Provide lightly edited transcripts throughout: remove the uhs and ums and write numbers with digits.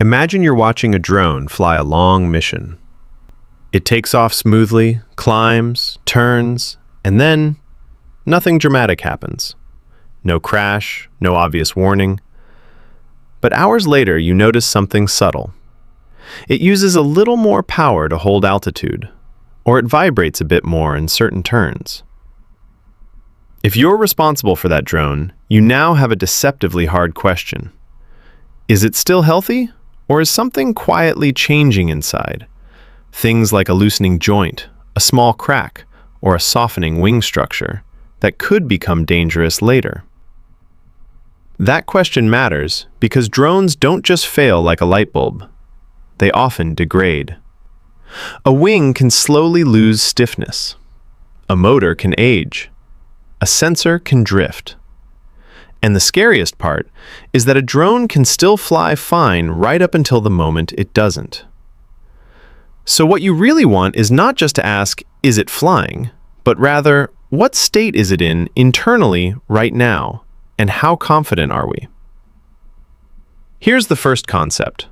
Imagine you're watching a drone fly a long mission. It takes off smoothly, climbs, turns, and then nothing dramatic happens. No crash, no obvious warning. But hours later, you notice something subtle. It uses a little more power to hold altitude, or it vibrates a bit more in certain turns. If you're responsible for that drone, you now have a deceptively hard question. Is it still healthy, or is something quietly changing inside? Things like a loosening joint, a small crack, or a softening wing structure that could become dangerous later. That question matters because drones don't just fail like a light bulb. They often degrade. A wing can slowly lose stiffness. A motor can age. A sensor can drift. And the scariest part is that a drone can still fly fine right up until the moment it doesn't. So what you really want is not just to ask, is it flying, but rather, what state is it in internally right now, and how confident are we? Here's the first concept.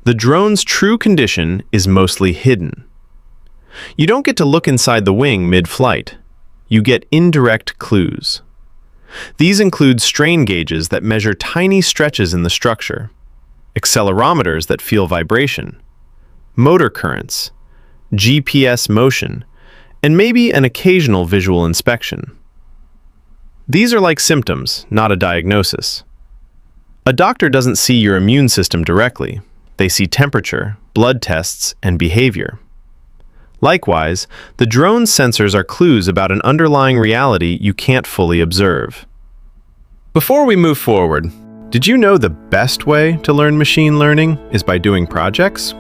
The drone's true condition is mostly hidden. You don't get to look inside the wing mid-flight. You get indirect clues. These include strain gauges that measure tiny stretches in the structure, accelerometers that feel vibration, motor currents, GPS motion, and maybe an occasional visual inspection. These are like symptoms, not a diagnosis. A doctor doesn't see your immune system directly. They see temperature, blood tests, and behavior. Likewise, the drone's sensors are clues about an underlying reality you can't fully observe. Before we move forward, did you know the best way to learn machine learning is by doing projects?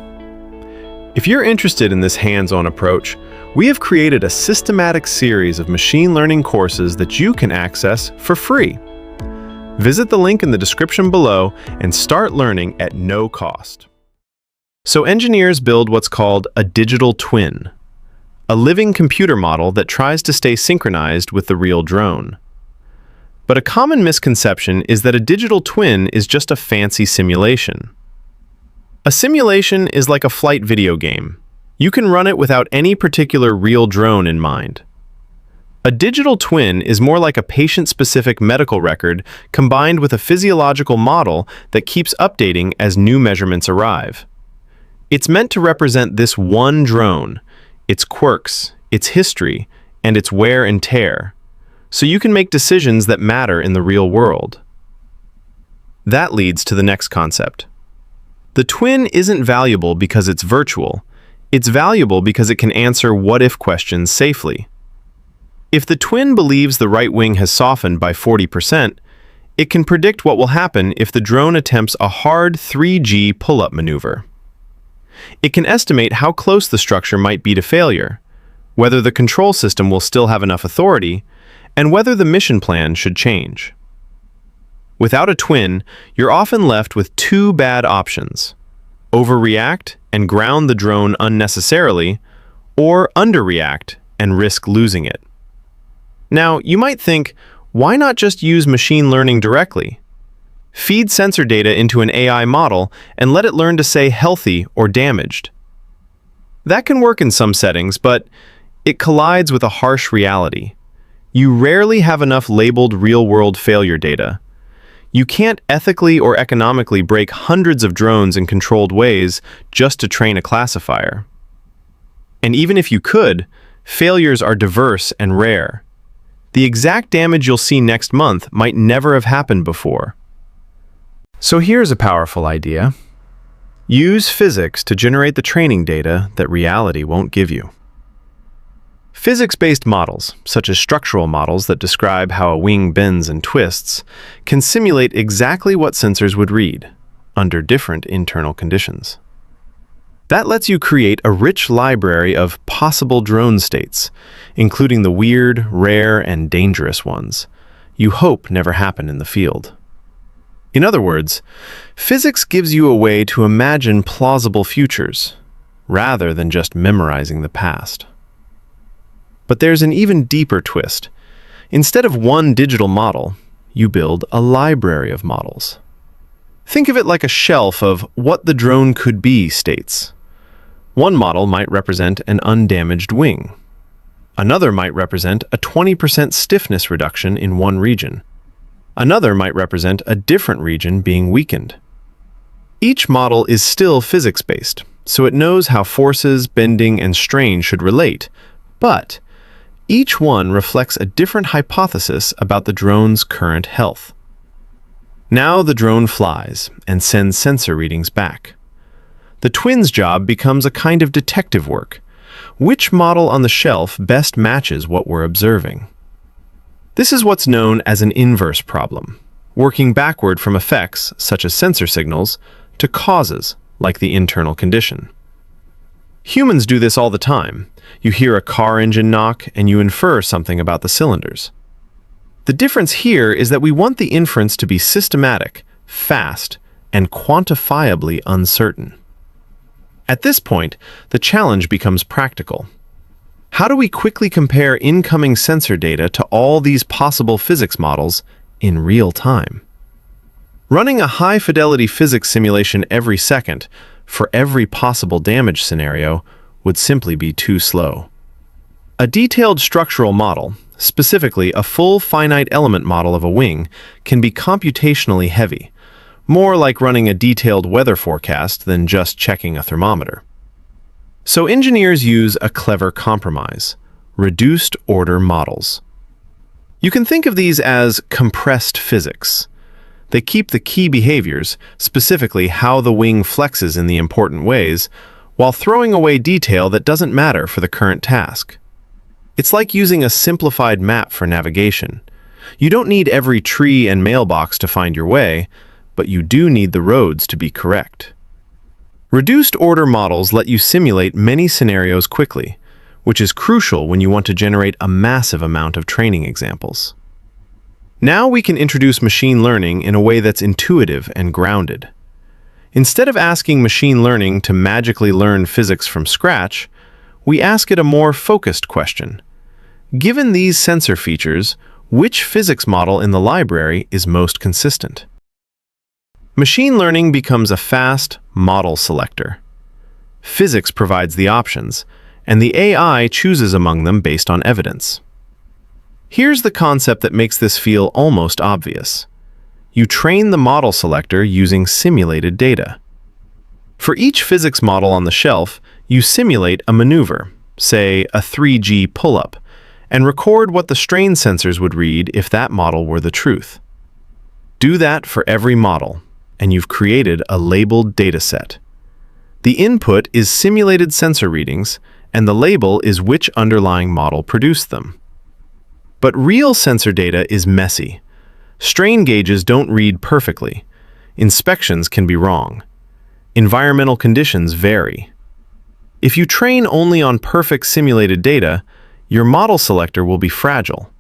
If you're interested in this hands-on approach, we have created a systematic series of machine learning courses that you can access for free. Visit the link in the description below and start learning at no cost. So engineers build what's called a digital twin, a living computer model that tries to stay synchronized with the real drone. But a common misconception is that a digital twin is just a fancy simulation. A simulation is like a flight video game. You can run it without any particular real drone in mind. A digital twin is more like a patient-specific medical record combined with a physiological model that keeps updating as new measurements arrive. It's meant to represent this one drone, its quirks, its history, and its wear and tear, so you can make decisions that matter in the real world. That leads to the next concept. The twin isn't valuable because it's virtual. It's valuable because it can answer what-if questions safely. If the twin believes the right wing has softened by 40%, it can predict what will happen if the drone attempts a hard 3G pull-up maneuver. It can estimate how close the structure might be to failure, whether the control system will still have enough authority, and whether the mission plan should change. Without a twin, you're often left with two bad options: overreact and ground the drone unnecessarily, or underreact and risk losing it. Now, you might think, why not just use machine learning directly? Feed sensor data into an AI model and let it learn to say healthy or damaged. That can work in some settings, but it collides with a harsh reality. You rarely have enough labeled real-world failure data. You can't ethically or economically break hundreds of drones in controlled ways just to train a classifier. And even if you could, failures are diverse and rare. The exact damage you'll see next month might never have happened before. So here's a powerful idea. Use physics to generate the training data that reality won't give you. Physics-based models, such as structural models that describe how a wing bends and twists, can simulate exactly what sensors would read, under different internal conditions. That lets you create a rich library of possible drone states, including the weird, rare, and dangerous ones you hope never happen in the field. In other words, physics gives you a way to imagine plausible futures, rather than just memorizing the past. But there's an even deeper twist. Instead of one digital model, you build a library of models. Think of it like a shelf of what the drone could be states. One model might represent an undamaged wing. Another might represent a 20% stiffness reduction in one region. Another might represent a different region being weakened. Each model is still physics-based, so it knows how forces, bending, and strain should relate, but each one reflects a different hypothesis about the drone's current health. Now the drone flies and sends sensor readings back. The twins' job becomes a kind of detective work. Which model on the shelf best matches what we're observing? This is what's known as an inverse problem, working backward from effects, such as sensor signals, to causes, like the internal condition. Humans do this all the time. You hear a car engine knock and you infer something about the cylinders. The difference here is that we want the inference to be systematic, fast, and quantifiably uncertain. At this point, the challenge becomes practical. How do we quickly compare incoming sensor data to all these possible physics models in real time? Running a high-fidelity physics simulation every second for every possible damage scenario would simply be too slow. A detailed structural model, specifically a full finite element model of a wing, can be computationally heavy, more like running a detailed weather forecast than just checking a thermometer. So engineers use a clever compromise: reduced order models. You can think of these as compressed physics. They keep the key behaviors, specifically how the wing flexes in the important ways, while throwing away detail that doesn't matter for the current task. It's like using a simplified map for navigation. You don't need every tree and mailbox to find your way, but you do need the roads to be correct. Reduced order models let you simulate many scenarios quickly, which is crucial when you want to generate a massive amount of training examples. Now we can introduce machine learning in a way that's intuitive and grounded. Instead of asking machine learning to magically learn physics from scratch, we ask it a more focused question. Given these sensor features, which physics model in the library is most consistent? Machine learning becomes a fast model selector. Physics provides the options, and the AI chooses among them based on evidence. Here's the concept that makes this feel almost obvious. You train the model selector using simulated data. For each physics model on the shelf, you simulate a maneuver, say a 3G pull-up, and record what the strain sensors would read if that model were the truth. Do that for every model, and you've created a labeled dataset. The input is simulated sensor readings, and the label is which underlying model produced them. But real sensor data is messy. Strain gauges don't read perfectly. Inspections can be wrong. Environmental conditions vary. If you train only on perfect simulated data, your model selector will be fragile,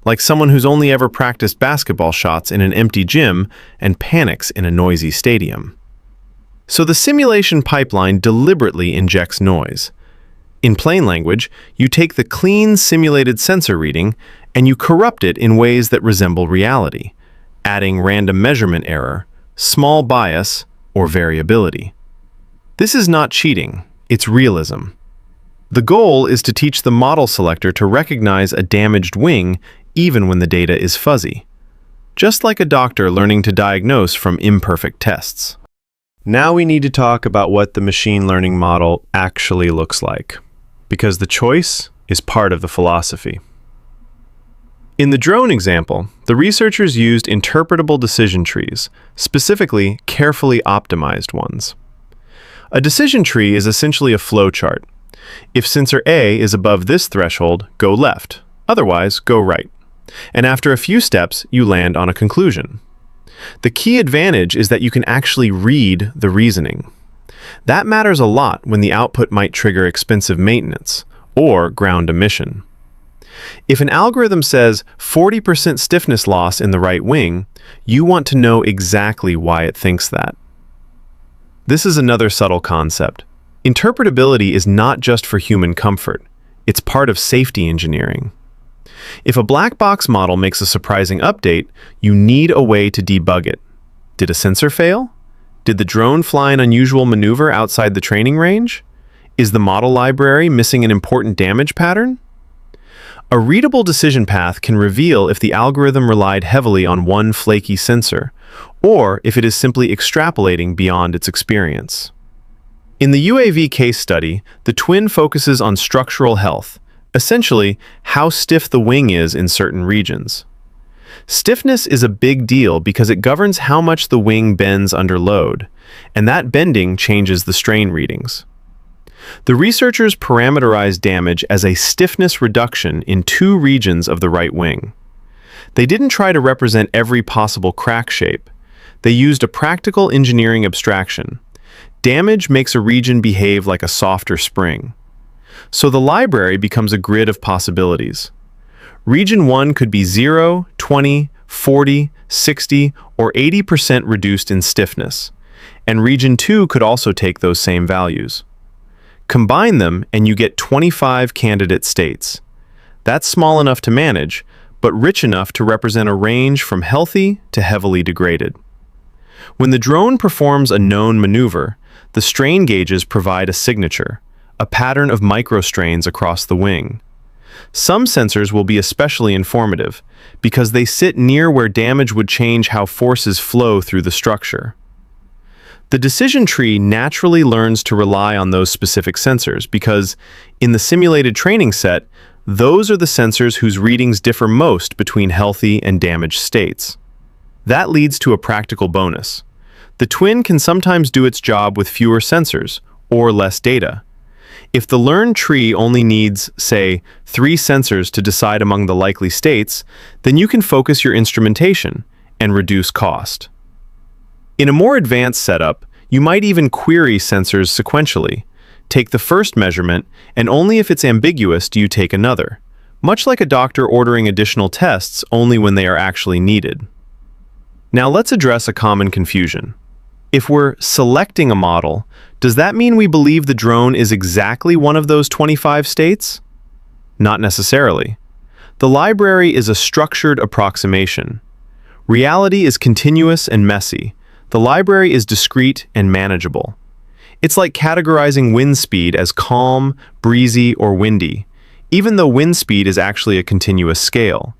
like someone who's only ever practiced basketball shots in an empty gym and panics in a noisy stadium. So the simulation pipeline deliberately injects noise. In plain language, you take the clean simulated sensor reading and you corrupt it in ways that resemble reality, adding random measurement error, small bias, or variability. This is not cheating, it's realism. The goal is to teach the model selector to recognize a damaged wing even when the data is fuzzy, just like a doctor learning to diagnose from imperfect tests. Now we need to talk about what the machine learning model actually looks like, because the choice is part of the philosophy. In the drone example, the researchers used interpretable decision trees, specifically carefully optimized ones. A decision tree is essentially a flowchart. If sensor A is above this threshold, go left, otherwise go right. And after a few steps, you land on a conclusion. The key advantage is that you can actually read the reasoning. That matters a lot when the output might trigger expensive maintenance or ground emission. If an algorithm says 40% stiffness loss in the right wing, you want to know exactly why it thinks that. This is another subtle concept. Interpretability is not just for human comfort. It's part of safety engineering. If a black box model makes a surprising update, you need a way to debug it. Did a sensor fail? Did the drone fly an unusual maneuver outside the training range? Is the model library missing an important damage pattern? A readable decision path can reveal if the algorithm relied heavily on one flaky sensor, or if it is simply extrapolating beyond its experience. In the UAV case study, the twin focuses on structural health, essentially how stiff the wing is in certain regions. Stiffness is a big deal because it governs how much the wing bends under load, and that bending changes the strain readings. The researchers parameterized damage as a stiffness reduction in 2 regions of the right wing. They didn't try to represent every possible crack shape. They used a practical engineering abstraction. Damage makes a region behave like a softer spring. So the library becomes a grid of possibilities. Region 1 could be 0, 20, 40, 60, or 80% reduced in stiffness, and Region 2 could also take those same values. Combine them and you get 25 candidate states. That's small enough to manage, but rich enough to represent a range from healthy to heavily degraded. When the drone performs a known maneuver, the strain gauges provide a signature, a pattern of microstrains across the wing. Some sensors will be especially informative because they sit near where damage would change how forces flow through the structure. The decision tree naturally learns to rely on those specific sensors because, in the simulated training set, those are the sensors whose readings differ most between healthy and damaged states. That leads to a practical bonus. The twin can sometimes do its job with fewer sensors or less data. If the learned tree only needs, say, 3 sensors to decide among the likely states, then you can focus your instrumentation and reduce cost. In a more advanced setup, you might even query sensors sequentially. Take the first measurement, and only if it's ambiguous do you take another, much like a doctor ordering additional tests only when they are actually needed. Now let's address a common confusion. If we're selecting a model, does that mean we believe the drone is exactly one of those 25 states? Not necessarily. The library is a structured approximation. Reality is continuous and messy. The library is discrete and manageable. It's like categorizing wind speed as calm, breezy, or windy, even though wind speed is actually a continuous scale.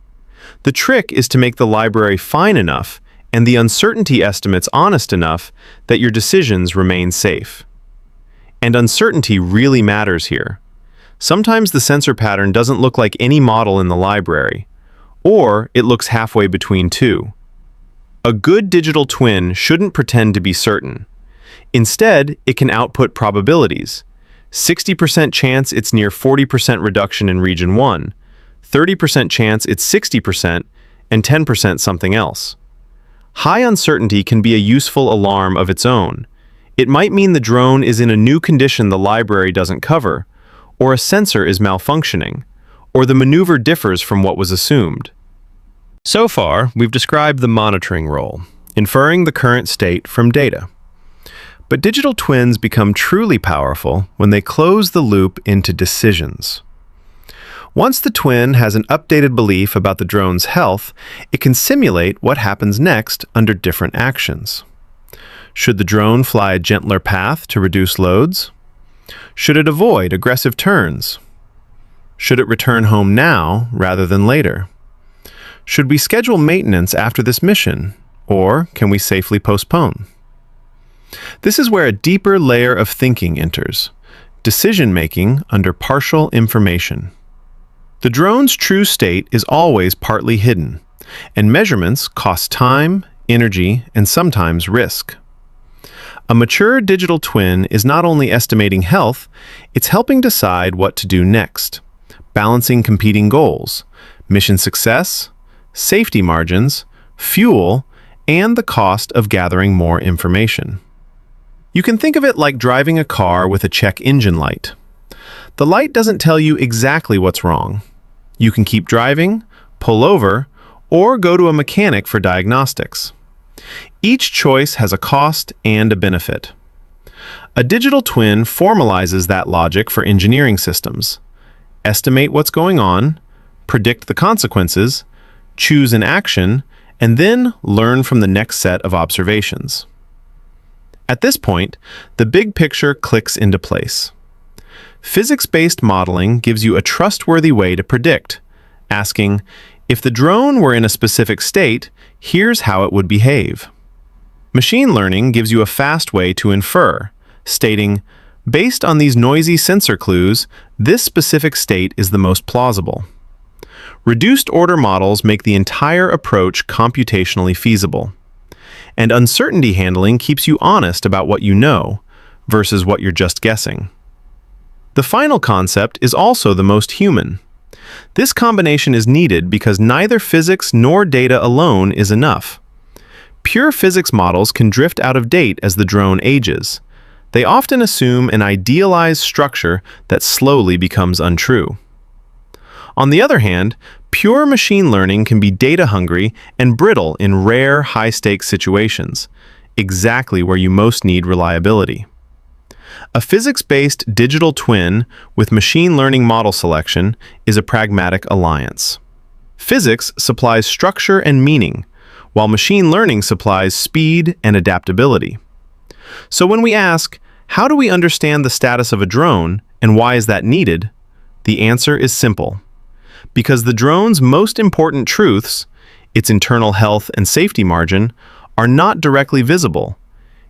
The trick is to make the library fine enough and the uncertainty estimates honest enough that your decisions remain safe. And uncertainty really matters here. Sometimes the sensor pattern doesn't look like any model in the library, or it looks halfway between 2. A good digital twin shouldn't pretend to be certain. Instead, it can output probabilities. 60% chance it's near 40% reduction in region 1, 30% chance it's 60%, and 10% something else. High uncertainty can be a useful alarm of its own. It might mean the drone is in a new condition the library doesn't cover, or a sensor is malfunctioning, or the maneuver differs from what was assumed. So far, we've described the monitoring role, inferring the current state from data. But digital twins become truly powerful when they close the loop into decisions. Once the twin has an updated belief about the drone's health, it can simulate what happens next under different actions. Should the drone fly a gentler path to reduce loads? Should it avoid aggressive turns? Should it return home now rather than later? Should we schedule maintenance after this mission, or can we safely postpone? This is where a deeper layer of thinking enters, decision-making under partial information. The drone's true state is always partly hidden, and measurements cost time, energy, and sometimes risk. A mature digital twin is not only estimating health, it's helping decide what to do next, balancing competing goals, mission success, safety margins, fuel, and the cost of gathering more information. You can think of it like driving a car with a check engine light. The light doesn't tell you exactly what's wrong. You can keep driving, pull over, or go to a mechanic for diagnostics. Each choice has a cost and a benefit. A digital twin formalizes that logic for engineering systems. Estimate what's going on, predict the consequences, choose an action, and then learn from the next set of observations. At this point, the big picture clicks into place. Physics-based modeling gives you a trustworthy way to predict, asking, if the drone were in a specific state, here's how it would behave. Machine learning gives you a fast way to infer, stating, based on these noisy sensor clues, this specific state is the most plausible. Reduced order models make the entire approach computationally feasible. And uncertainty handling keeps you honest about what you know versus what you're just guessing. The final concept is also the most human. This combination is needed because neither physics nor data alone is enough. Pure physics models can drift out of date as the drone ages. They often assume an idealized structure that slowly becomes untrue. On the other hand, pure machine learning can be data-hungry and brittle in rare, high-stakes situations, exactly where you most need reliability. A physics-based digital twin with machine learning model selection is a pragmatic alliance. Physics supplies structure and meaning, while machine learning supplies speed and adaptability. So when we ask, how do we understand the status of a drone and why is that needed? The answer is simple. Because the drone's most important truths, its internal health and safety margin, are not directly visible,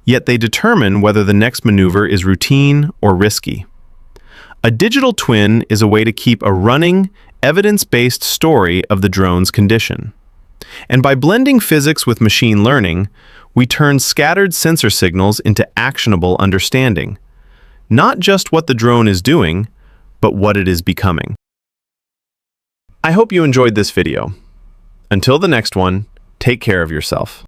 yet they determine whether the next maneuver is routine or risky. A digital twin is a way to keep a running, evidence-based story of the drone's condition. And by blending physics with machine learning, we turn scattered sensor signals into actionable understanding. Not just what the drone is doing, but what it is becoming. I hope you enjoyed this video. Until the next one, take care of yourself.